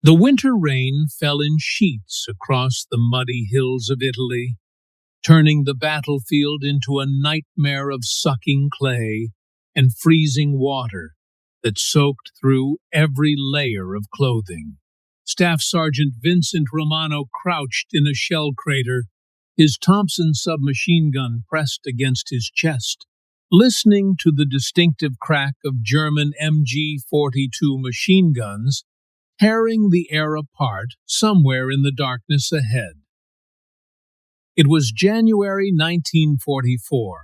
The winter rain fell in sheets across the muddy hills of Italy, turning the battlefield into a nightmare of sucking clay and freezing water that soaked through every layer of clothing. Staff Sergeant Vincent Romano crouched in a shell crater, his Thompson submachine gun pressed against his chest, listening to the distinctive crack of German MG-42 machine guns tearing the air apart somewhere in the darkness ahead. It was January 1944,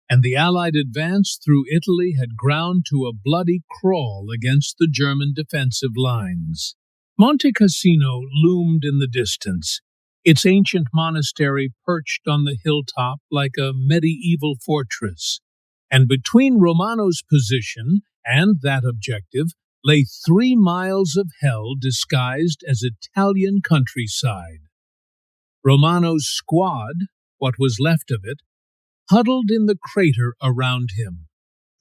and the Allied advance through Italy had ground to a bloody crawl against the German defensive lines. Monte Cassino loomed in the distance, its ancient monastery perched on the hilltop like a medieval fortress, and between Romano's position and that objective lay 3 miles of hell disguised as Italian countryside. Romano's squad, what was left of it, huddled in the crater around him.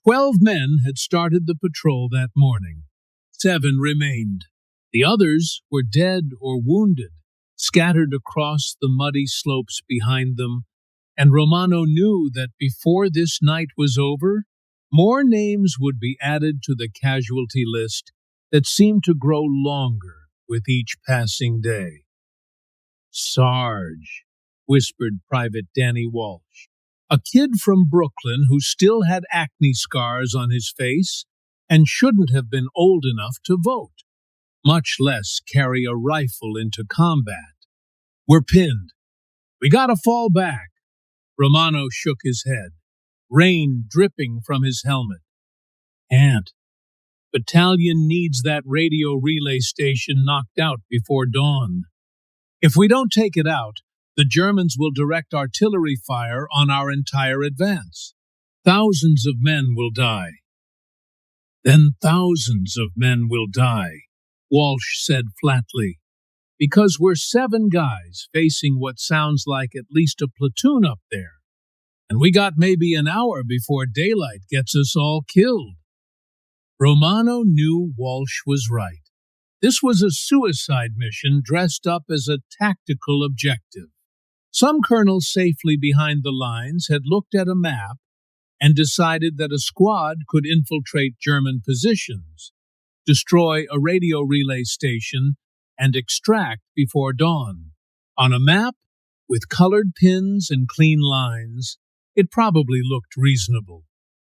12 men had started the patrol that morning. 7 remained. The others were dead or wounded, scattered across the muddy slopes behind them, and Romano knew that before this night was over, more names would be added to the casualty list that seemed to grow longer with each passing day. "Sarge," whispered Private Danny Walsh, a kid from Brooklyn who still had acne scars on his face and shouldn't have been old enough to vote, much less carry a rifle into combat. "We're pinned. We gotta fall back." Romano shook his head, rain dripping from his helmet. "Can't. Battalion needs that radio relay station knocked out before dawn. If we don't take it out, the Germans will direct artillery fire on our entire advance. Thousands of men will die." "Then thousands of men will die," Walsh said flatly, "because we're 7 guys facing what sounds like at least a platoon up there. And we got maybe an hour before daylight gets us all killed." Romano knew Walsh was right. This was a suicide mission dressed up as a tactical objective. Some colonels safely behind the lines had looked at a map and decided that a squad could infiltrate German positions, destroy a radio relay station, and extract before dawn. On a map, with colored pins and clean lines, it probably looked reasonable.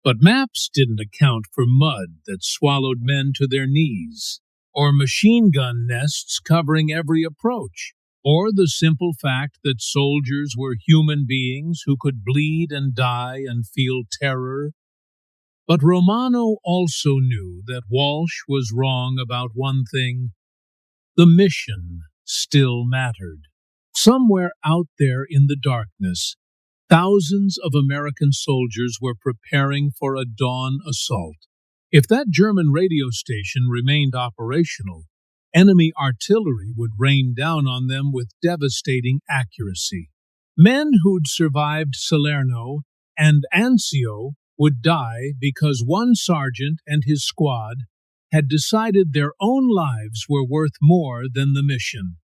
But maps didn't account for mud that swallowed men to their knees, or machine gun nests covering every approach, or the simple fact that soldiers were human beings who could bleed and die and feel terror. But Romano also knew that Walsh was wrong about one thing. The mission still mattered. Somewhere out there in the darkness, thousands of American soldiers were preparing for a dawn assault. If that German radio station remained operational, enemy artillery would rain down on them with devastating accuracy. Men who'd survived Salerno and Anzio would die because one sergeant and his squad had decided their own lives were worth more than the mission.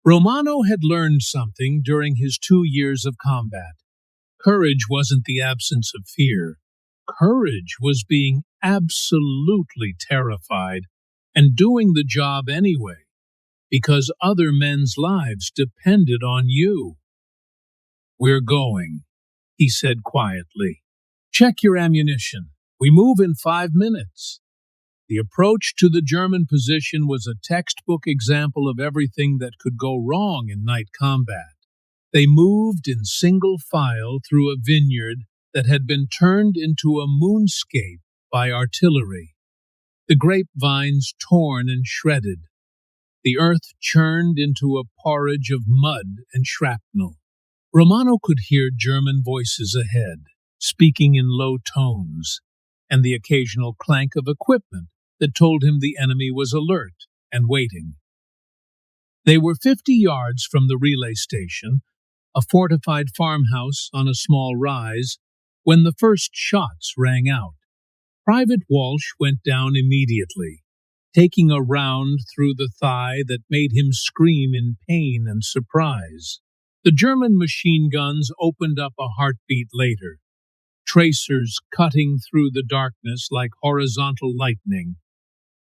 Romano had learned something during his 2 years of combat. Courage wasn't the absence of fear. Courage was being absolutely terrified and doing the job anyway, because other men's lives depended on you. "We're going," he said quietly. "Check your ammunition. We move in 5 minutes." The approach to the German position was a textbook example of everything that could go wrong in night combat. They moved in single file through a vineyard that had been turned into a moonscape by artillery. The grapevines torn and shredded. The earth churned into a porridge of mud and shrapnel. Romano could hear German voices ahead, speaking in low tones, and the occasional clank of equipment that told him the enemy was alert and waiting. They were 50 yards from the relay station, a fortified farmhouse on a small rise, when the first shots rang out. Private Walsh went down immediately. taking a round through the thigh that made him scream in pain and surprise. The German machine guns opened up a heartbeat later, tracers cutting through the darkness like horizontal lightning,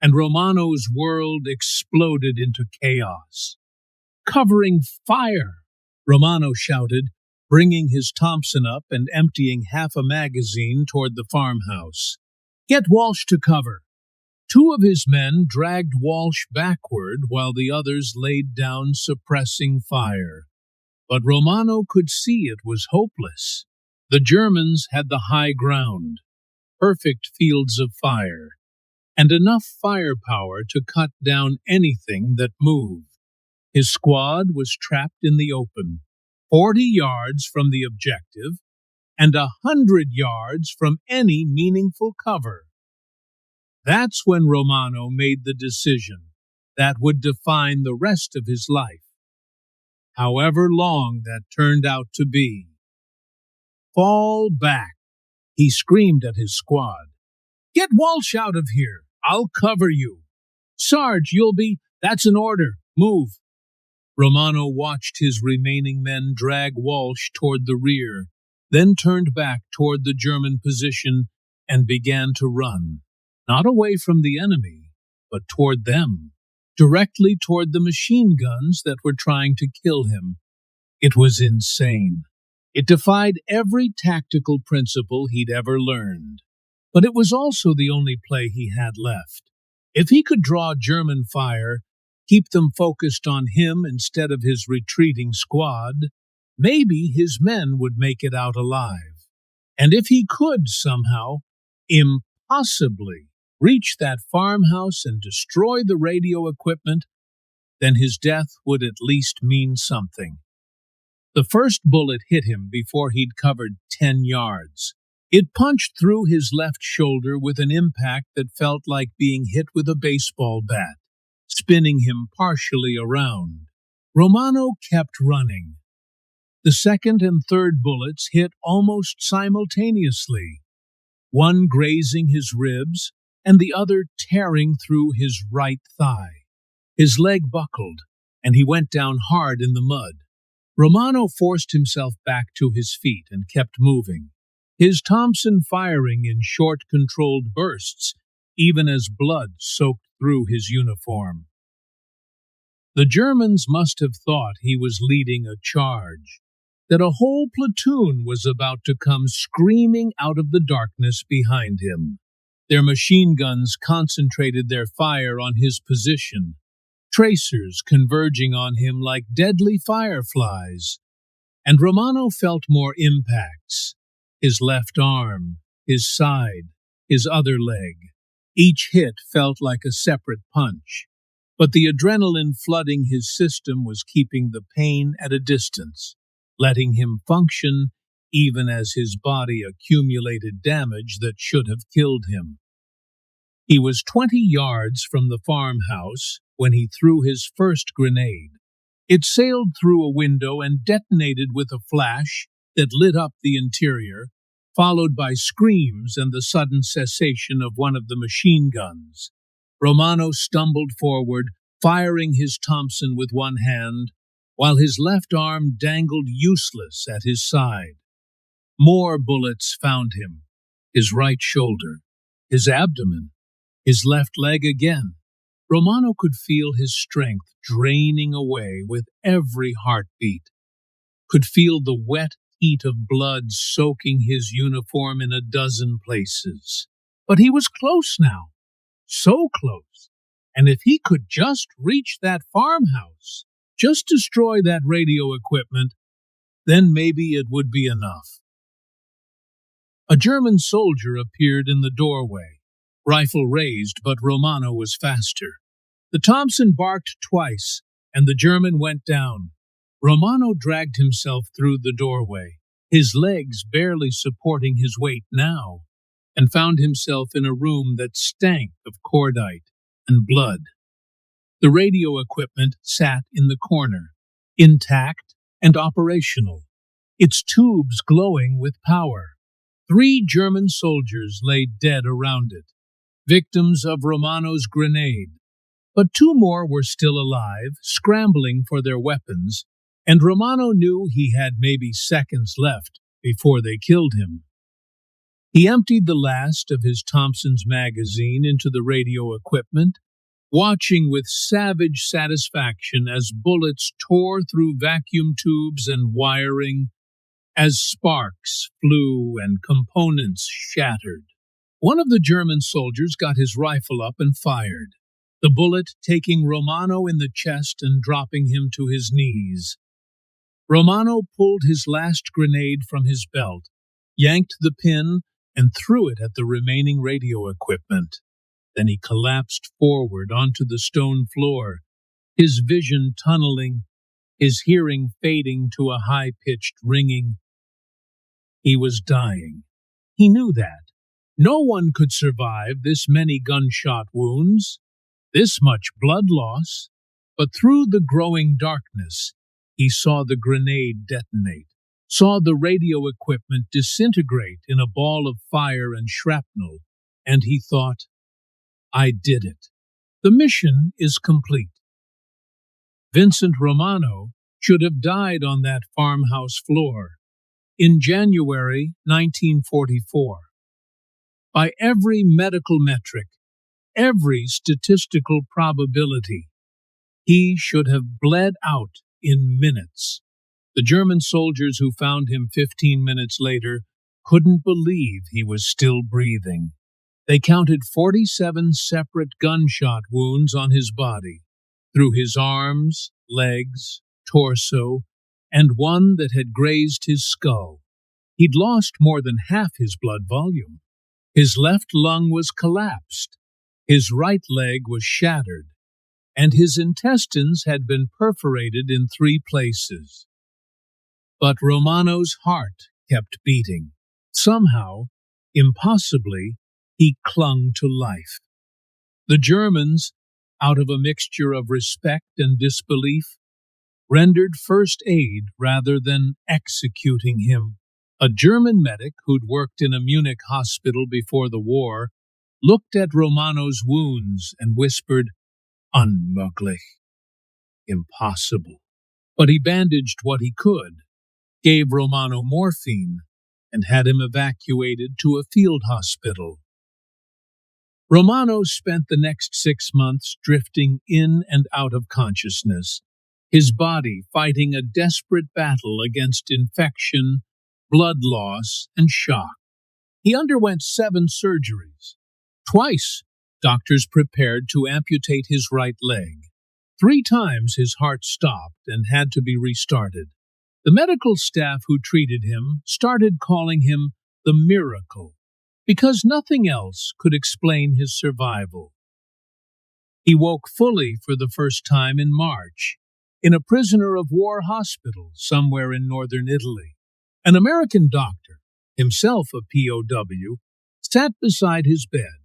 and Romano's world exploded into chaos. "Covering fire!" Romano shouted, bringing his Thompson up and emptying half a magazine toward the farmhouse. "Get Walsh to cover!" Two of his men dragged Walsh backward while the others laid down suppressing fire. But Romano could see it was hopeless. The Germans had the high ground, perfect fields of fire, and enough firepower to cut down anything that moved. His squad was trapped in the open, 40 yards from the objective and 100 yards from any meaningful cover. That's when Romano made the decision that would define the rest of his life, however long that turned out to be. "Fall back," he screamed at his squad. "Get Walsh out of here. I'll cover you." "Sarge, that's an order. Move." Romano watched his remaining men drag Walsh toward the rear, then turned back toward the German position and began to run, not away from the enemy, but toward them, directly toward the machine guns that were trying to kill him. It was insane. It defied every tactical principle he'd ever learned. But it was also the only play he had left. If he could draw German fire, keep them focused on him instead of his retreating squad, maybe his men would make it out alive. And if he could somehow, impossibly, reach that farmhouse and destroy the radio equipment, then his death would at least mean something. The first bullet hit him before he'd covered 10 yards. It punched through his left shoulder with an impact that felt like being hit with a baseball bat, spinning him partially around. Romano kept running. The second and third bullets hit almost simultaneously, one grazing his ribs and the other tearing through his right thigh. His leg buckled, and he went down hard in the mud. Romano forced himself back to his feet and kept moving, his Thompson firing in short, controlled bursts, even as blood soaked through his uniform. The Germans must have thought he was leading a charge, that a whole platoon was about to come screaming out of the darkness behind him. Their machine guns concentrated their fire on his position, tracers converging on him like deadly fireflies. And Romano felt more impacts. His left arm, his side, his other leg. Each hit felt like a separate punch. But the adrenaline flooding his system was keeping the pain at a distance, letting him function even as his body accumulated damage that should have killed him. He was 20 yards from the farmhouse when he threw his first grenade. It sailed through a window and detonated with a flash that lit up the interior, followed by screams and the sudden cessation of one of the machine guns. Romano stumbled forward, firing his Thompson with one hand, while his left arm dangled useless at his side. More bullets found him, his right shoulder, his abdomen, his left leg again. Romano could feel his strength draining away with every heartbeat, could feel the wet heat of blood soaking his uniform in a dozen places. But he was close now, so close, and if he could just reach that farmhouse, just destroy that radio equipment, then maybe it would be enough. A German soldier appeared in the doorway, rifle raised, but Romano was faster. The Thompson barked twice, and the German went down. Romano dragged himself through the doorway, his legs barely supporting his weight now, and found himself in a room that stank of cordite and blood. The radio equipment sat in the corner, intact and operational, its tubes glowing with power. 3 German soldiers lay dead around it, victims of Romano's grenade. But two more were still alive, scrambling for their weapons, and Romano knew he had maybe seconds left before they killed him. He emptied the last of his Thompson's magazine into the radio equipment, watching with savage satisfaction as bullets tore through vacuum tubes and wiring, as sparks flew and components shattered. One of the German soldiers got his rifle up and fired, the bullet taking Romano in the chest and dropping him to his knees. Romano pulled his last grenade from his belt, yanked the pin, and threw it at the remaining radio equipment. Then he collapsed forward onto the stone floor, his vision tunneling, his hearing fading to a high-pitched ringing. He was dying. He knew that. No one could survive this many gunshot wounds, this much blood loss, but through the growing darkness, he saw the grenade detonate, saw the radio equipment disintegrate in a ball of fire and shrapnel, and he thought, I did it. The mission is complete. Vincent Romano should have died on that farmhouse floor in January 1944. By every medical metric, every statistical probability, he should have bled out in minutes. The German soldiers who found him 15 minutes later couldn't believe he was still breathing. They counted 47 separate gunshot wounds on his body, through his arms, legs, torso, and one that had grazed his skull. He'd lost more than half his blood volume. His left lung was collapsed, his right leg was shattered, and his intestines had been perforated in 3 places. But Romano's heart kept beating. Somehow, impossibly, he clung to life. The Germans, out of a mixture of respect and disbelief, rendered first aid rather than executing him. A German medic who'd worked in a Munich hospital before the war looked at Romano's wounds and whispered, "Unmöglich," impossible. But he bandaged what he could, gave Romano morphine, and had him evacuated to a field hospital. Romano spent the next 6 months drifting in and out of consciousness, his body fighting a desperate battle against infection, blood loss, and shock. He underwent 7 surgeries. Twice, doctors prepared to amputate his right leg. 3 times his heart stopped and had to be restarted. The medical staff who treated him started calling him the miracle, because nothing else could explain his survival. He woke fully for the first time in March, in a prisoner of war hospital somewhere in northern Italy. An American doctor, himself a POW, sat beside his bed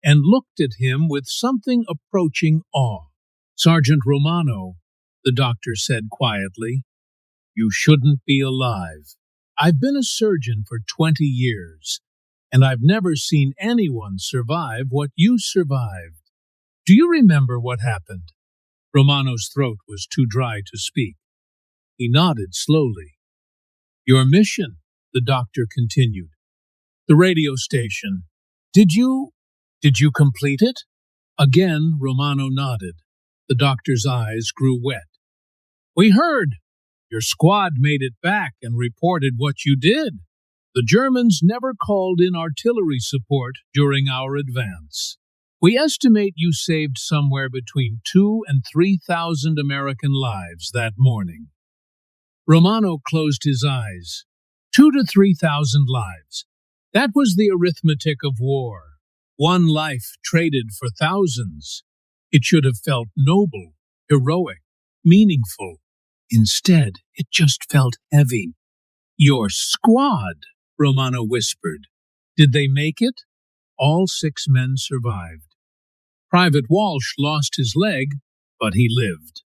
and looked at him with something approaching awe. "Sergeant Romano," the doctor said quietly, "you shouldn't be alive. I've been a surgeon for 20 years, and I've never seen anyone survive what you survived. Do you remember what happened?" Romano's throat was too dry to speak. He nodded slowly. "Your mission," the doctor continued. "The radio station. Did you complete it?" Again, Romano nodded. The doctor's eyes grew wet. "We heard. Your squad made it back and reported what you did. The Germans never called in artillery support during our advance. We estimate you saved somewhere between 2,000 and 3,000 American lives that morning." Romano closed his eyes. 2,000 to 3,000 lives. That was the arithmetic of war. One life traded for thousands. It should have felt noble, heroic, meaningful. Instead, it just felt heavy. "Your squad," Romano whispered. "Did they make it?" All 6 men survived. Private Walsh lost his leg, but he lived.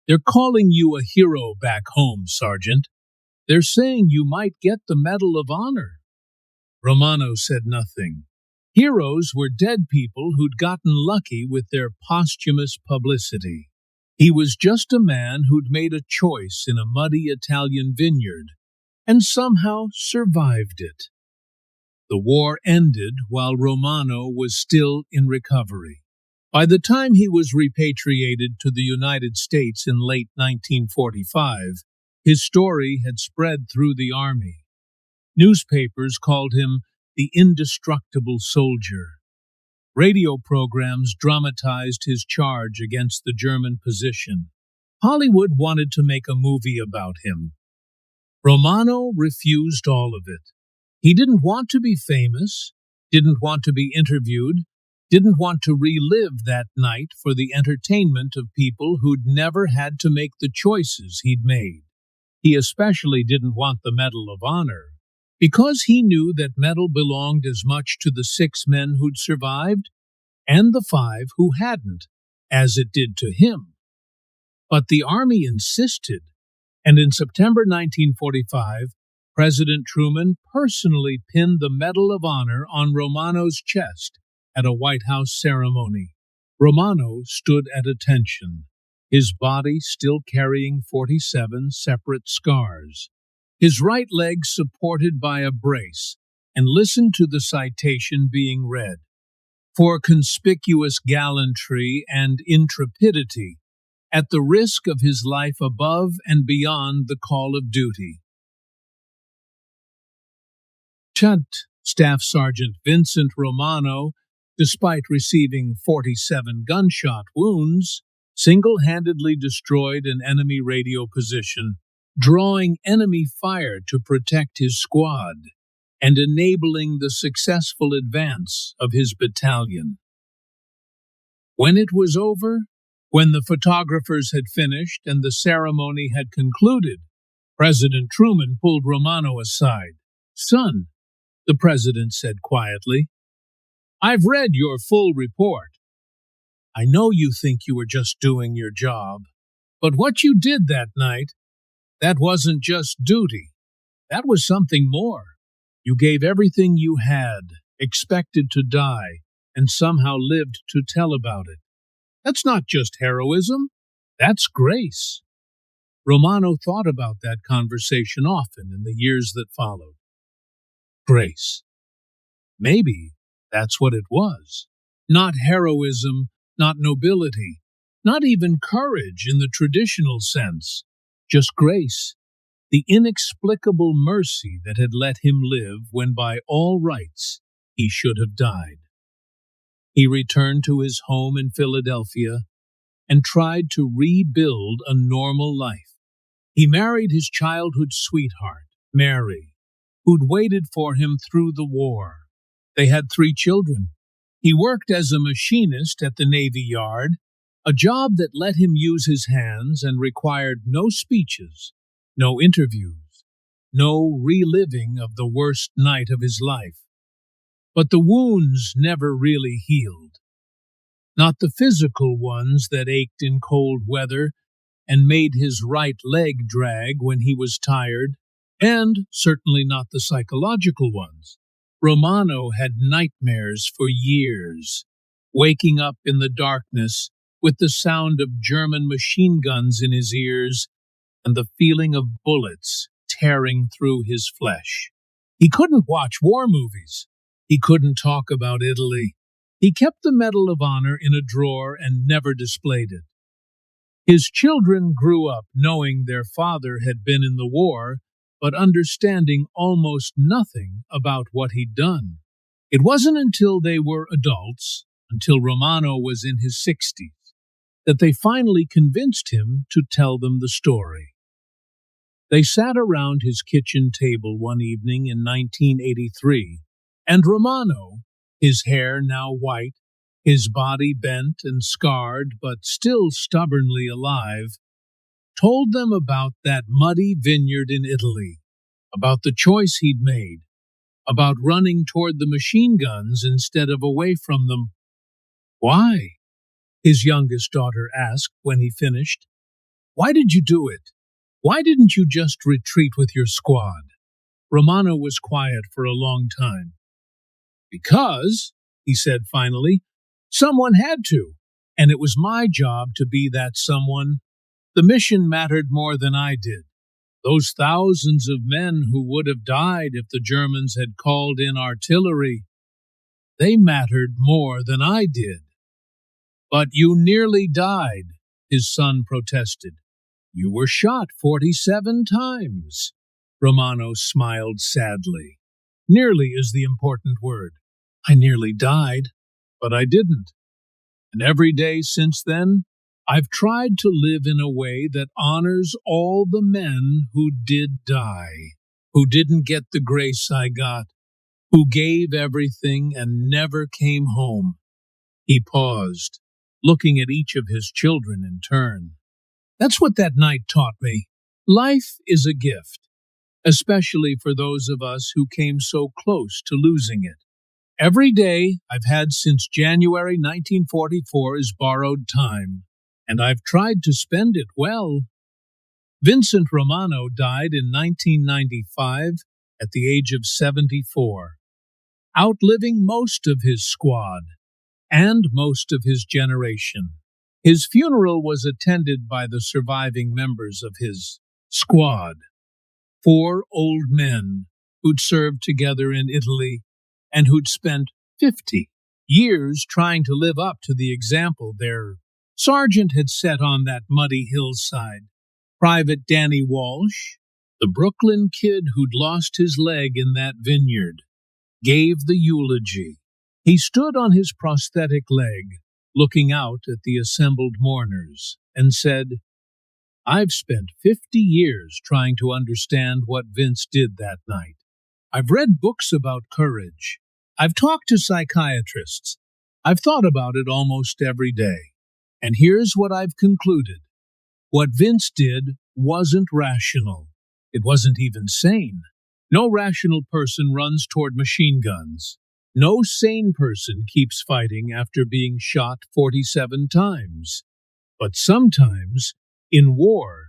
"They're calling you a hero back home, Sergeant. They're saying you might get the Medal of Honor." Romano said nothing. Heroes were dead people who'd gotten lucky with their posthumous publicity. He was just a man who'd made a choice in a muddy Italian vineyard and somehow survived it. The war ended while Romano was still in recovery. By the time he was repatriated to the United States in late 1945, his story had spread through the army. Newspapers called him the indestructible soldier. Radio programs dramatized his charge against the German position. Hollywood wanted to make a movie about him. Romano refused all of it. He didn't want to be famous, didn't want to be interviewed, didn't want to relive that night for the entertainment of people who'd never had to make the choices he'd made. He especially didn't want the Medal of Honor, because he knew that medal belonged as much to the 6 men who'd survived and the 5 who hadn't, as it did to him. But the Army insisted, and in September 1945, President Truman personally pinned the Medal of Honor on Romano's chest at a White House ceremony. Romano stood at attention, his body still carrying 47 separate scars, his right leg supported by a brace, and listened to the citation being read. For conspicuous gallantry and intrepidity, at the risk of his life above and beyond the call of duty. Staff Sergeant Vincent Romano, despite receiving 47 gunshot wounds, single-handedly destroyed an enemy radio position, drawing enemy fire to protect his squad and enabling the successful advance of his battalion. When it was over, when the photographers had finished and the ceremony had concluded, President Truman pulled Romano aside. "Son," the president said quietly, "I've read your full report. I know you think you were just doing your job, but what you did that night, that wasn't just duty. That was something more. You gave everything you had, expected to die, and somehow lived to tell about it. That's not just heroism, that's grace." Romano thought about that conversation often in the years that followed. Grace. Maybe that's what it was. Not heroism, not nobility, not even courage in the traditional sense. Just grace, the inexplicable mercy that had let him live when by all rights he should have died. He returned to his home in Philadelphia and tried to rebuild a normal life. He married his childhood sweetheart, Mary, who'd waited for him through the war. They had 3 children. He worked as a machinist at the Navy Yard, a job that let him use his hands and required no speeches, no interviews, no reliving of the worst night of his life. But the wounds never really healed. Not the physical ones that ached in cold weather and made his right leg drag when he was tired, and certainly not the psychological ones. Romano had nightmares for years, waking up in the darkness with the sound of German machine guns in his ears and the feeling of bullets tearing through his flesh. He couldn't watch war movies. He couldn't talk about Italy. He kept the Medal of Honor in a drawer and never displayed it. His children grew up knowing their father had been in the war, but understanding almost nothing about what he'd done. It wasn't until they were adults, until Romano was in his 60s, that they finally convinced him to tell them the story. They sat around his kitchen table one evening in 1983, and Romano, his hair now white, his body bent and scarred but still stubbornly alive, told them about that muddy vineyard in Italy, about the choice he'd made, about running toward the machine guns instead of away from them. "Why?" his youngest daughter asked when he finished. "Why did you do it? Why didn't you just retreat with your squad?" Romano was quiet for a long time. "Because," he said finally. Someone had to, and it was my job to be that someone. The mission mattered more than I did. Those thousands of men who would have died if the Germans had called in artillery, they mattered more than I did. But you nearly died, his son protested. You were shot 47 times. Romano smiled sadly. Nearly is the important word. I nearly died, but I didn't. And every day since then, I've tried to live in a way that honors all the men who did die, who didn't get the grace I got, who gave everything and never came home. He paused, looking at each of his children in turn. That's what that night taught me. Life is a gift, especially for those of us who came so close to losing it. Every day I've had since January 1944 is borrowed time, and I've tried to spend it well. Vincent Romano died in 1995 at the age of 74, outliving most of his squad and most of his generation. His funeral was attended by the surviving members of his squad, 4 old men who'd served together in Italy and who'd spent 50 years trying to live up to the example their sergeant had set on that muddy hillside. Private Danny Walsh, the Brooklyn kid who'd lost his leg in that vineyard, gave the eulogy. He stood on his prosthetic leg, looking out at the assembled mourners, and said, I've spent 50 years trying to understand what Vince did that night. I've read books about courage. I've talked to psychiatrists. I've thought about it almost every day. And here's what I've concluded. What Vince did wasn't rational. It wasn't even sane. No rational person runs toward machine guns. No sane person keeps fighting after being shot 47 times. But sometimes, in war,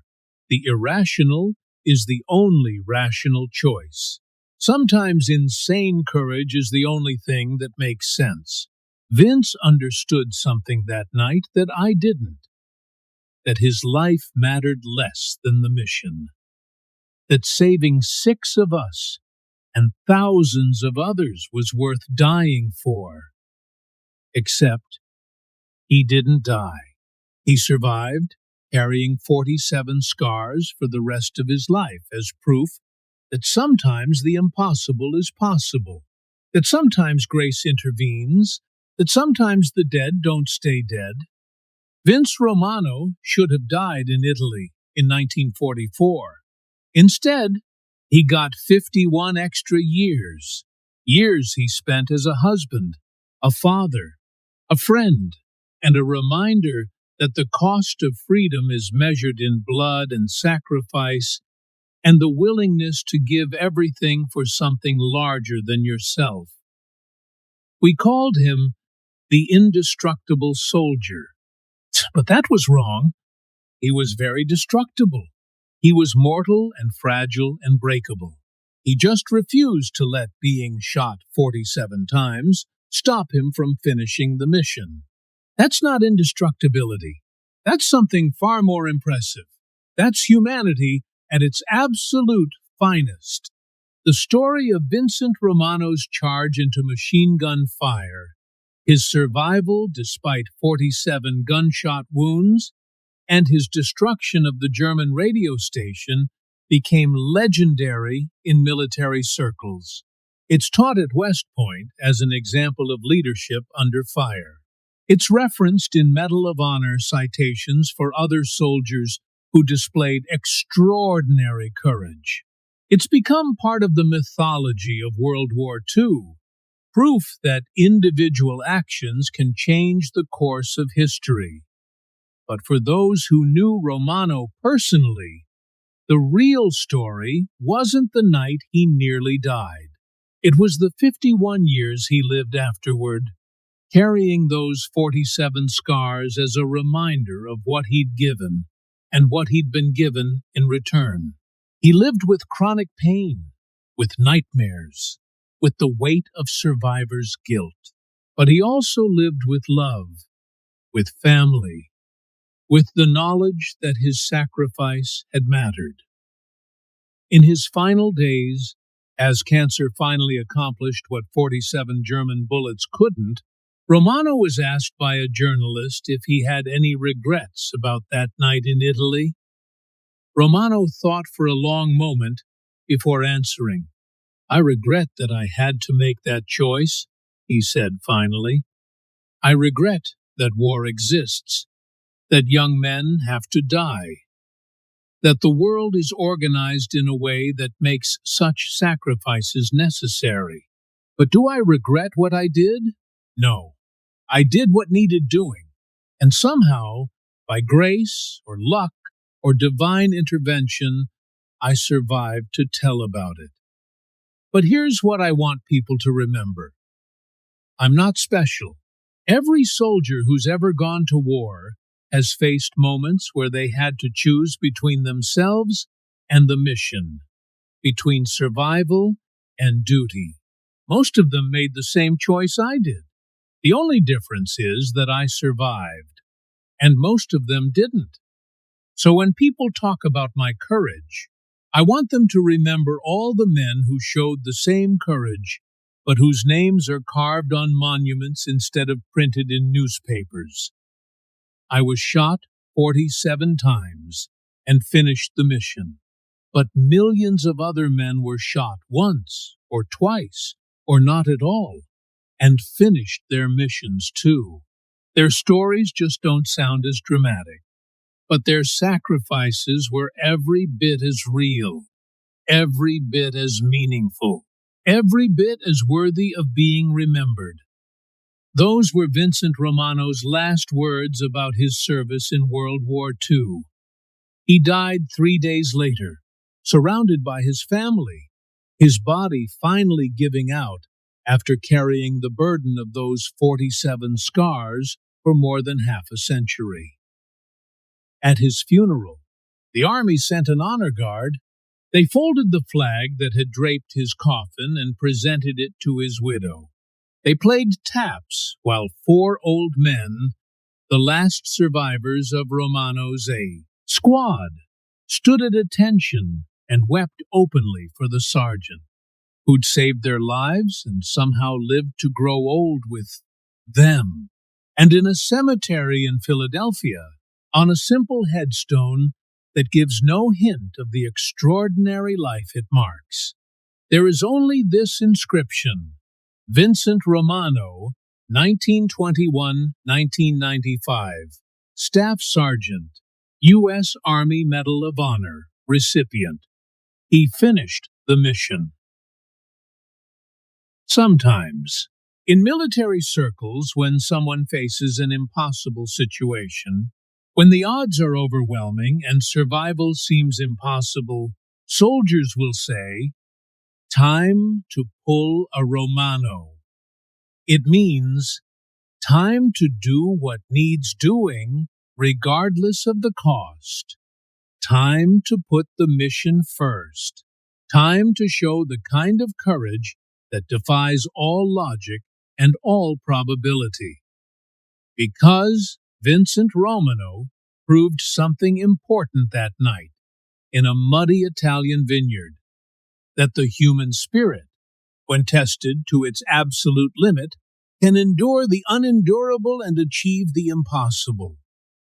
the irrational is the only rational choice. Sometimes insane courage is the only thing that makes sense. Vince understood something that night that I didn't. That his life mattered less than the mission. That saving 6 of us and thousands of others was worth dying for. Except he didn't die. He survived, carrying 47 scars for the rest of his life as proof that sometimes the impossible is possible, that sometimes grace intervenes, that sometimes the dead don't stay dead. Vince Romano should have died in Italy in 1944. Instead, he got 51 extra years, years he spent as a husband, a father, a friend, and a reminder that the cost of freedom is measured in blood and sacrifice and the willingness to give everything for something larger than yourself. We called him the indestructible soldier, but that was wrong. He was very destructible. He was mortal and fragile and breakable. He just refused to let being shot 47 times stop him from finishing the mission. That's not indestructibility. That's something far more impressive. That's humanity at its absolute finest. The story of Vincent Romano's charge into machine gun fire, his survival despite 47 gunshot wounds, and his destruction of the German radio station became legendary in military circles. It's taught at West Point as an example of leadership under fire. It's referenced in Medal of Honor citations for other soldiers who displayed extraordinary courage. It's become part of the mythology of World War II, proof that individual actions can change the course of history. But for those who knew Romano personally, the real story wasn't the night he nearly died. It was the 51 years he lived afterward, carrying those 47 scars as a reminder of what he'd given and what he'd been given in return. He lived with chronic pain, with nightmares, with the weight of survivor's guilt. But he also lived with love, with family, with the knowledge that his sacrifice had mattered. In his final days, as cancer finally accomplished what 47 German bullets couldn't, Romano was asked by a journalist if he had any regrets about that night in Italy. Romano thought for a long moment before answering. "I regret that I had to make that choice," he said finally. "I regret that war exists, that young men have to die, that the world is organized in a way that makes such sacrifices necessary. But do I regret what I did? No. I did what needed doing, and somehow, by grace or luck or divine intervention, I survived to tell about it. But here's what I want people to remember. I'm not special. Every soldier who's ever gone to war has faced moments where they had to choose between themselves and the mission, between survival and duty. Most of them made the same choice I did. The only difference is that I survived, and most of them didn't. So when people talk about my courage, I want them to remember all the men who showed the same courage, but whose names are carved on monuments instead of printed in newspapers. I was shot 47 times and finished the mission, but millions of other men were shot once or twice or not at all, and finished their missions too. Their stories just don't sound as dramatic, but their sacrifices were every bit as real, every bit as meaningful, every bit as worthy of being remembered. Those were Vincent Romano's last words about his service in World War II. He died 3 days later, surrounded by his family, his body finally giving out after carrying the burden of those 47 scars for more than half a century. At his funeral, the army sent an honor guard. They folded the flag that had draped his coffin and presented it to his widow. They played taps while 4 old men, the last survivors of Romano's squad, stood at attention and wept openly for the sergeant, who'd saved their lives and somehow lived to grow old with them. And in a cemetery in Philadelphia, on a simple headstone that gives no hint of the extraordinary life it marks, there is only this inscription: Vincent Romano, 1921-1995, Staff Sergeant, U.S. Army Medal of Honor, recipient. He finished the mission. Sometimes, in military circles, when someone faces an impossible situation, when the odds are overwhelming and survival seems impossible, soldiers will say, "Time to pull a Romano." It means time to do what needs doing, regardless of the cost. Time to put the mission first. Time to show the kind of courage that defies all logic and all probability. Because Vincent Romano proved something important that night in a muddy Italian vineyard, that the human spirit, when tested to its absolute limit, can endure the unendurable and achieve the impossible.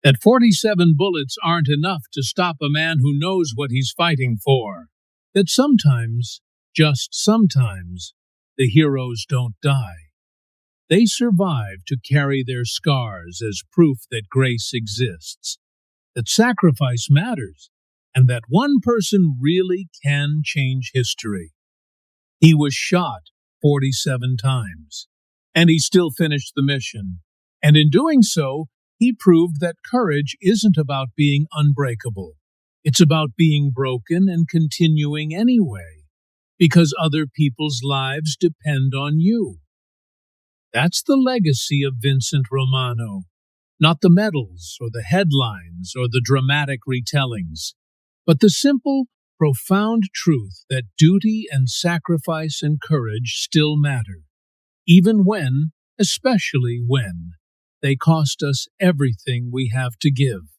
That 47 bullets aren't enough to stop a man who knows what he's fighting for. That sometimes, just sometimes, the heroes don't die. They survive to carry their scars as proof that grace exists, that sacrifice matters, and that one person really can change history. He was shot 47 times, and he still finished the mission. And in doing so, he proved that courage isn't about being unbreakable. It's about being broken and continuing anyway, because other people's lives depend on you. That's the legacy of Vincent Romano, not the medals or the headlines or the dramatic retellings, but the simple, profound truth that duty and sacrifice and courage still matter, even when especially when they cost us everything we have to give.